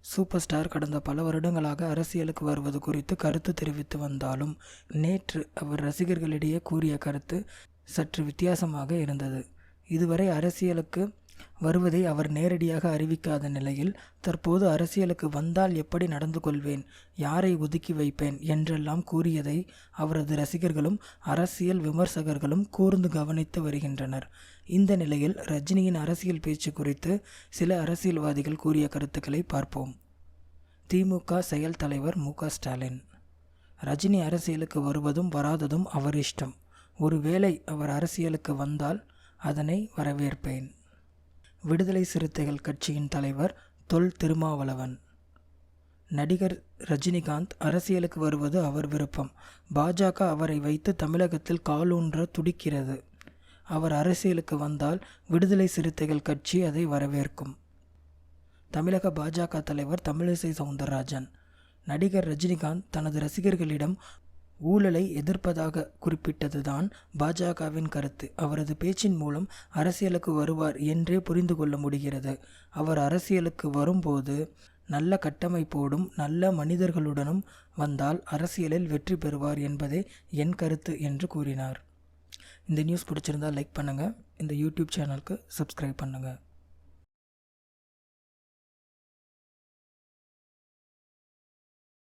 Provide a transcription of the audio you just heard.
Super star கடந்த பல வருடங்களாக அரசியலுக்கு வருவது குறித்து கருத்து தெரிவித்து வந்தாலும் நேற்று அவர் ரசிகர்களிடையே கூறிய கருத்து சற்று வித்தியாசமாக இருந்தது. இதுவரை அரசியலுக்கு வருவதை அவர் நேரடியாக அறிவிக்காத நிலையில் தற்போது அரசியலுக்கு வந்தால் எப்படி நடந்து கொள்வேன், யாரை ஒதுக்கி வைப்பேன் என்றெல்லாம் கூறியதை அவரது ரசிகர்களும் அரசியல் விமர்சகர்களும் கூர்ந்து கவனித்து வருகின்றனர். இந்த நிலையில் ரஜினியின் அரசியல் பேச்சு குறித்து சில அரசியல்வாதிகள் கூறிய கருத்துக்களை பார்ப்போம். திமுக செயல் தலைவர் மு.க. ஸ்டாலின்: ரஜினி அரசியலுக்கு வருவதும் வராததும் அவர் இஷ்டம். ஒருவேளை அவர் அரசியலுக்கு வந்தால் அதனை வரவேற்பேன். விடுதலை சிறுத்தைகள் கட்சியின் தலைவர் தொல் திருமாவளவன்: நடிகர் ரஜினிகாந்த் அரசியலுக்கு வருவது அவர் விருப்பம். பாஜக அவரை வைத்து தமிழகத்தில் காலூன்ற துடிக்கிறது. அவர் அரசியலுக்கு வந்தால் விடுதலை சிறுத்தைகள் கட்சி அதை வரவேற்கும். தமிழக பாஜக தலைவர் தமிழிசை சவுந்தரராஜன்: நடிகர் ரஜினிகாந்த் தனது ரசிகர்களிடம் ஊழலை எதிர்ப்பதாக குறிப்பிட்டதுதான் பாஜகவின் கருத்து. அவரது பேச்சின் மூலம் அரசியலுக்கு வருவார் என்றே புரிந்து கொள்ள முடிகிறது. அவர் அரசியலுக்கு வரும்போது நல்ல கட்டமைப்போடும் நல்ல மனிதர்களுடனும் வந்தால் அரசியலில் வெற்றி பெறுவார் என்பதே என் கருத்து என்று கூறினார். இந்த நியூஸ் பிடிச்சிருந்தால் லைக் பண்ணுங்கள். இந்த யூடியூப் சேனலுக்கு சப்ஸ்கிரைப் பண்ணுங்கள்.